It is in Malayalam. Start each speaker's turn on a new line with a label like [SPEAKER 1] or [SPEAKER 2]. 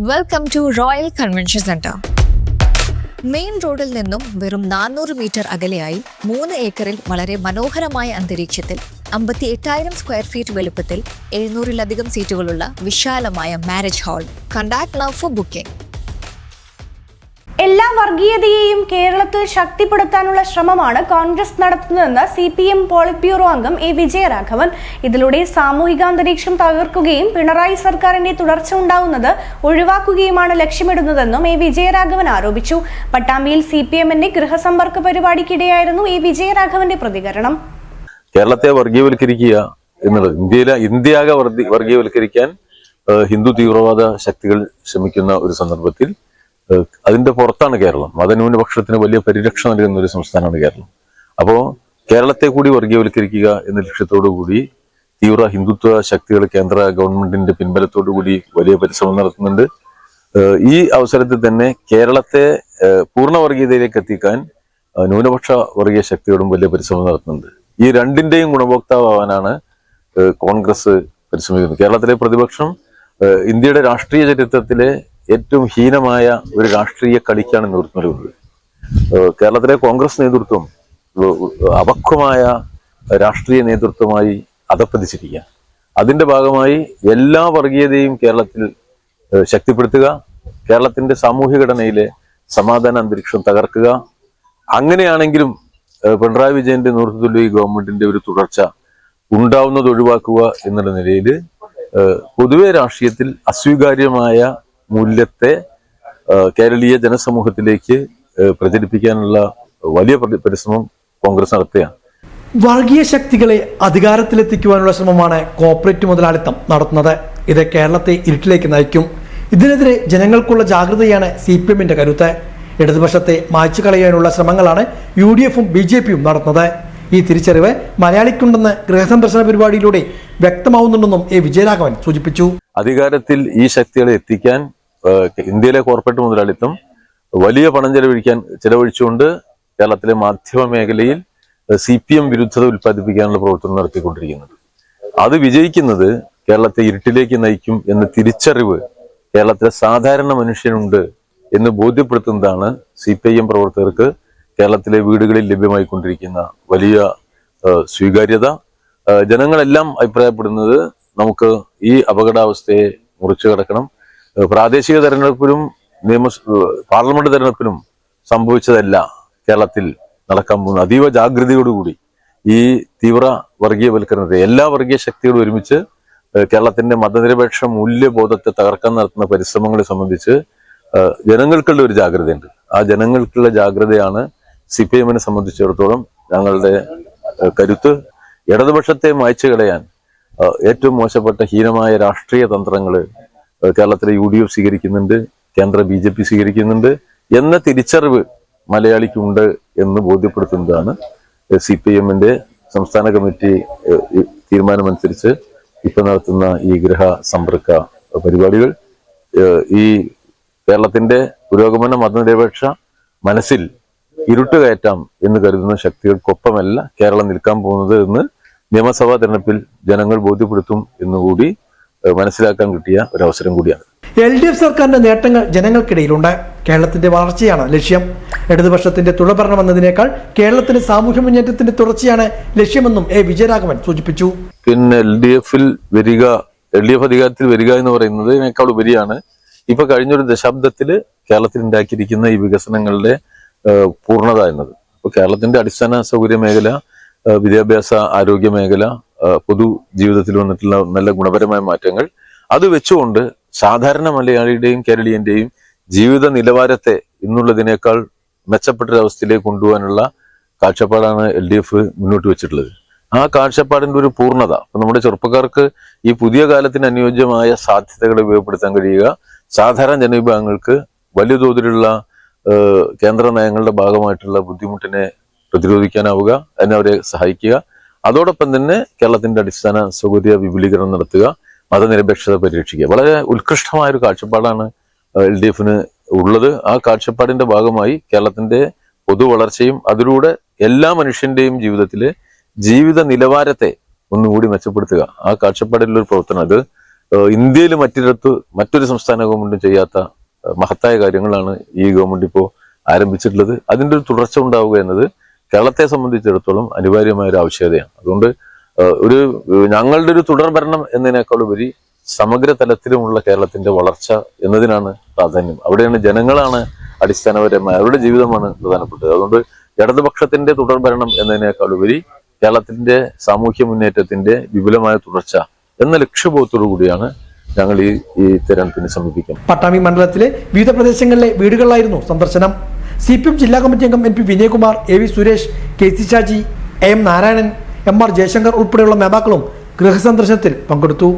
[SPEAKER 1] Welcome to royal convention centre. Main റോഡിൽ നിന്നും വെറും 400 മീറ്റർ അകലെയായി 3 ഏക്കറിൽ വളരെ മനോഹരമായ അന്തരീക്ഷത്തിൽ 58,000 സ്ക്വയർ ഫീറ്റ് വലുപ്പത്തിൽ 700-ലധികം സീറ്റുകളുള്ള വിശാലമായ marriage hall. Contact now for booking.
[SPEAKER 2] എല്ലാ വർഗീയതയെയും കേരളത്തിൽ ശക്തിപ്പെടുത്താനുള്ള ശ്രമമാണ് കോൺഗ്രസ് നടത്തുന്നതെന്ന് CPM പോളിറ്റ് ബ്യൂറോ അംഗം A. വിജയരാഘവൻ. ഇതിലൂടെ സാമൂഹികാന്തരീക്ഷം തകർക്കുകയും പിണറായി സർക്കാരിന്റെ തുടർച്ച ഉണ്ടാവുന്നത് ഒഴിവാക്കുകയുമാണ് ലക്ഷ്യമിടുന്നതെന്നും A. വിജയരാഘവൻ ആരോപിച്ചു. പട്ടാമ്പിയിൽ CPMന്റെ ഗൃഹസമ്പർക്ക പരിപാടിക്കിടെയായിരുന്നു A. വിജയരാഘവന്റെ പ്രതികരണം.
[SPEAKER 3] കേരളത്തെ വർഗീയവൽക്കരിക്കുക എന്നുള്ളത് ഇന്ത്യയാകെ വർഗീയവൽക്കരിക്കാൻ ഹിന്ദു തീവ്രവാദ ശക്തികൾ ശ്രമിക്കുന്ന ഒരു സന്ദർഭത്തിൽ അതിന്റെ പുറത്താണ് കേരളം. മതന്യൂനപക്ഷത്തിന് വലിയ പരിരക്ഷ നൽകുന്ന ഒരു സംസ്ഥാനമാണ് കേരളം. അപ്പോൾ കേരളത്തെ കൂടി വർഗീയവൽക്കരിക്കുക എന്ന ലക്ഷ്യത്തോടു കൂടി തീവ്ര ഹിന്ദുത്വ ശക്തികൾ കേന്ദ്ര ഗവൺമെന്റിന്റെ പിൻബലത്തോടു കൂടി വലിയ പരിശ്രമം നടത്തുന്നുണ്ട്. ഈ അവസരത്തിൽ തന്നെ കേരളത്തെ പൂർണ്ണ വർഗീയതയിലേക്ക് എത്തിക്കാൻ ന്യൂനപക്ഷ വർഗീയ ശക്തികളും വലിയ പരിശ്രമം നടത്തുന്നുണ്ട്. ഈ രണ്ടിന്റെയും ഗുണഭോക്താവാനാണ് കോൺഗ്രസ് പരിശ്രമിക്കുന്നത്. കേരളത്തിലെ പ്രതിപക്ഷം ഇന്ത്യയുടെ രാഷ്ട്രീയ ചരിത്രത്തിലെ ഏറ്റവും ഹീനമായ ഒരു രാഷ്ട്രീയ കളിക്കാണ് നേതൃത്വം നൽകുന്നത്. കേരളത്തിലെ കോൺഗ്രസ് നേതൃത്വം അപക്വമായ രാഷ്ട്രീയ നേതൃത്വമായി അധപ്പതിച്ചിരിക്കുക. അതിന്റെ ഭാഗമായി എല്ലാ വർഗീയതയും കേരളത്തിൽ ശക്തിപ്പെടുത്തുക, കേരളത്തിന്റെ സാമൂഹ്യ ഘടനയിലെ സമാധാന അന്തരീക്ഷം തകർക്കുക. അങ്ങനെയാണെങ്കിലും പിണറായി വിജയന്റെ നേതൃത്വത്തിലുള്ള ഈ ഗവൺമെന്റിന്റെ ഒരു തുടർച്ച ഉണ്ടാവുന്നത് ഒഴിവാക്കുക എന്നുള്ള നിലയിൽ പൊതുവെ രാഷ്ട്രീയത്തിൽ അസ്വീകാര്യമായ മൂല്യത്തെ കേരളീയ ജനസമൂഹത്തിലേക്ക് പ്രചരിപ്പിക്കാനുള്ള വലിയ പരിശ്രമം കോൺഗ്രസ് നടത്തുകയാണ്.
[SPEAKER 4] വർഗീയ ശക്തികളെ അധികാരത്തിലെത്തിക്കുവാനുള്ള ശ്രമമാണ് കോർപ്പറേറ്റ് മുതലാളിത്തം നടത്തുന്നത്. ഇത് കേരളത്തെ ഇരുട്ടിലേക്ക് നയിക്കും. ഇതിനെതിരെ ജനങ്ങൾക്കുള്ള ജാഗ്രതയാണ് CPMന്റെ കരുത്ത്. ഇടതുപക്ഷത്തെ മായ്ച്ചു കളയാനുള്ള ശ്രമങ്ങളാണ് UDFും BJPയും നടത്തുന്നത്. ഈ തിരിച്ചറിവ് മലയാളിക്കുണ്ടെന്ന് ഗൃഹസന്ദർശന പരിപാടിയിലൂടെ വ്യക്തമാവുന്നുണ്ടെന്നും A. വിജയരാഘവൻ സൂചിപ്പിച്ചു.
[SPEAKER 3] അധികാരത്തിൽ ഈ ശക്തികളെ എത്തിക്കാൻ ഇന്ത്യയിലെ കോർപ്പറേറ്റ് മുതലാളിത്തം വലിയ പണം ചെലവഴിച്ചുകൊണ്ട് കേരളത്തിലെ മാധ്യമ മേഖലയിൽ CPM വിരുദ്ധത ഉൽപ്പാദിപ്പിക്കാനുള്ള പ്രവർത്തനം നടത്തിക്കൊണ്ടിരിക്കുന്നത്. അത് വിജയിക്കുന്നത് കേരളത്തെ ഇരുട്ടിലേക്ക് നയിക്കും എന്ന തിരിച്ചറിവ് കേരളത്തിലെ സാധാരണ മനുഷ്യനുണ്ട് എന്ന് ബോധ്യപ്പെടുത്തുന്നതാണ് CPIM പ്രവർത്തകർക്ക് കേരളത്തിലെ വീടുകളിൽ ലഭ്യമായിക്കൊണ്ടിരിക്കുന്ന വലിയ സ്വീകാര്യത. ജനങ്ങളെല്ലാം അഭിപ്രായപ്പെടുന്നത് നമുക്ക് ഈ അപകടാവസ്ഥയെ മുറിച്ചു കടക്കണം. പ്രാദേശിക തെരഞ്ഞെടുപ്പിലും പാർലമെന്റ് തെരഞ്ഞെടുപ്പിലും സംഭവിച്ചതല്ല കേരളത്തിൽ നടക്കാൻ പോകുന്നത്. അതീവ ജാഗ്രതയോടുകൂടി ഈ തീവ്ര വർഗീയവൽക്കരണത്തെ എല്ലാ വർഗീയ ശക്തികളും ഒരുമിച്ച് കേരളത്തിന്റെ മതനിരപേക്ഷ മൂല്യബോധത്തെ തകർക്കാൻ നടത്തുന്ന പരിശ്രമങ്ങളെ സംബന്ധിച്ച് ജനങ്ങൾക്കുള്ള ഒരു ജാഗ്രതയുണ്ട്. ആ ജനങ്ങൾക്കുള്ള ജാഗ്രതയാണ് CPMനെ സംബന്ധിച്ചിടത്തോളം ഞങ്ങളുടെ കരുത്ത്. ഇടതുപക്ഷത്തെ മായ്ച്ചു കളയാൻ ഏറ്റവും മോശപ്പെട്ട ഹീനമായ രാഷ്ട്രീയ തന്ത്രങ്ങൾ കേരളത്തിലെ UDF സ്വീകരിക്കുന്നുണ്ട്, കേന്ദ്ര BJP സ്വീകരിക്കുന്നുണ്ട് എന്ന തിരിച്ചറിവ് മലയാളിക്കുണ്ട് എന്ന് ബോധ്യപ്പെടുത്തുന്നതാണ് CPMന്റെ സംസ്ഥാന കമ്മിറ്റി തീരുമാനമനുസരിച്ച് ഇപ്പൊ നടത്തുന്ന ഈ ഗൃഹ സമ്പർക്ക പരിപാടികൾ. ഈ കേരളത്തിന്റെ പുരോഗമന മതനിരപേക്ഷ മനസ്സിൽ ഇരുട്ട് കയറ്റാം എന്ന് കരുതുന്ന ശക്തികൾക്കൊപ്പമല്ല കേരളം നിൽക്കാൻ പോകുന്നത് എന്ന് നിയമസഭാ തെരഞ്ഞെടുപ്പിൽ ജനങ്ങൾ ബോധ്യപ്പെടുത്തും എന്നുകൂടി മനസ്സിലാക്കാൻ കിട്ടിയ ഒരു അവസരം കൂടിയാണ്.
[SPEAKER 4] LDF സർക്കാരിന്റെ നേട്ടങ്ങൾ ജനങ്ങൾക്കിടയിലുണ്ട്. കേരളത്തിന്റെ വളർച്ചയാണ് ലക്ഷ്യം. ഇടതുപക്ഷത്തിന്റെ തുടർഭരണം എന്നതിനേക്കാൾ കേരളത്തിന്റെ സാമൂഹ്യ മുന്നേറ്റത്തിന്റെ തുടർച്ചയാണ് ലക്ഷ്യമെന്നും A. വിജയരാഘവൻ സൂചിപ്പിച്ചു.
[SPEAKER 3] പിന്നെ LDF അധികാരത്തിൽ വരിക എന്ന് പറയുന്നതിനേക്കാൾ ഉപരിയാണ് ഇപ്പൊ കഴിഞ്ഞൊരു ദശാബ്ദത്തിൽ കേരളത്തിൽ ഉണ്ടാക്കിയിരിക്കുന്ന ഈ വികസനങ്ങളുടെ പൂർണ്ണത എന്നത്. ഇപ്പൊ കേരളത്തിന്റെ അടിസ്ഥാന സൗകര്യ മേഖല, വിദ്യാഭ്യാസ ആരോഗ്യ മേഖല, പൊതു ജീവിതത്തിൽ വന്നിട്ടുള്ള നല്ല ഗുണപരമായ മാറ്റങ്ങൾ, അത് വെച്ചുകൊണ്ട് സാധാരണ മലയാളിയുടെയും കേരളീയന്റെയും ജീവിത നിലവാരത്തെ ഇന്നുള്ളതിനേക്കാൾ മെച്ചപ്പെട്ടൊരവസ്ഥയിലേക്ക് കൊണ്ടുപോകാനുള്ള കാഴ്ചപ്പാടാണ് LDF മുന്നോട്ട് വെച്ചിട്ടുള്ളത്. ആ കാഴ്ചപ്പാടിന്റെ ഒരു പൂർണ്ണത നമ്മുടെ ചെറുപ്പക്കാർക്ക് ഈ പുതിയ കാലത്തിന് അനുയോജ്യമായ സാധ്യതകളെ ഉപയോഗപ്പെടുത്താൻ കഴിയുക, സാധാരണ ജനവിഭാഗങ്ങൾക്ക് വലിയ തോതിലുള്ള കേന്ദ്ര നയങ്ങളുടെ ഭാഗമായിട്ടുള്ള ബുദ്ധിമുട്ടിനെ പ്രതിരോധിക്കാനാവുക, അതിനവരെ സഹായിക്കുക. അതോടൊപ്പം തന്നെ കേരളത്തിന്റെ അടിസ്ഥാന സൗകര്യ വിപുലീകരണം നടത്തുക, മതനിരപേക്ഷത പരിരക്ഷിക്കുക. വളരെ ഉത്കൃഷ്ടമായ ഒരു കാഴ്ചപ്പാടാണ് LDFന് ഉള്ളത്. ആ കാഴ്ചപ്പാടിന്റെ ഭാഗമായി കേരളത്തിന്റെ പൊതു വളർച്ചയും അതിലൂടെ എല്ലാ മനുഷ്യന്റെയും ജീവിതത്തിലെ ജീവിത നിലവാരത്തെ ഒന്നുകൂടി മെച്ചപ്പെടുത്തുക, ആ കാഴ്ചപ്പാടിലുള്ള ഒരു പ്രവർത്തനം. അത് ഇന്ത്യയിൽ മറ്റൊരു സംസ്ഥാന ഗവൺമെന്റും ചെയ്യാത്ത മഹത്തായ കാര്യങ്ങളാണ് ഈ ഗവൺമെന്റ് ഇപ്പോൾ ആരംഭിച്ചിട്ടുള്ളത്. അതിന്റെ ഒരു തുടർച്ച ഉണ്ടാവുക എന്നത് കേരളത്തെ സംബന്ധിച്ചിടത്തോളം അനിവാര്യമായ ഒരു ആവശ്യകതയാണ്. അതുകൊണ്ട് ഞങ്ങളുടെ ഒരു തുടർ ഭരണം എന്നതിനേക്കാൾ ഉപരി സമഗ്ര തലത്തിലുമുള്ള കേരളത്തിന്റെ വളർച്ച എന്നതിനാണ് പ്രാധാന്യം. അവിടെയാണ് ജനങ്ങളാണ് അടിസ്ഥാനപരമായ അവരുടെ ജീവിതമാണ് പ്രധാനപ്പെട്ടത്. അതുകൊണ്ട് ഇടതുപക്ഷത്തിന്റെ തുടർ ഭരണം എന്നതിനേക്കാൾ ഉപരി കേരളത്തിന്റെ സാമൂഹ്യ മുന്നേറ്റത്തിന്റെ വിപുലമായ തുടർച്ച എന്ന ലക്ഷ്യബോധത്തോടു കൂടിയാണ് ഞങ്ങൾ ഈ തെരഞ്ഞെടുപ്പിനെ സമീപിക്കുന്നത്.
[SPEAKER 4] പട്ടാമ്പി മണ്ഡലത്തിലെ വിവിധ പ്രദേശങ്ങളിലെ വീടുകളിലായിരുന്നു സന്ദർശനം. CPM ജില്ലാ കമ്മിറ്റി അംഗം NP Vinayakumar, AV Suresh, KC Shaji, AM Narayanan, MR Jaishankar ഉൾപ്പെടെയുള്ള നേതാക്കളും ഗൃഹസന്ദർശനത്തിൽ പങ്കെടുത്തു.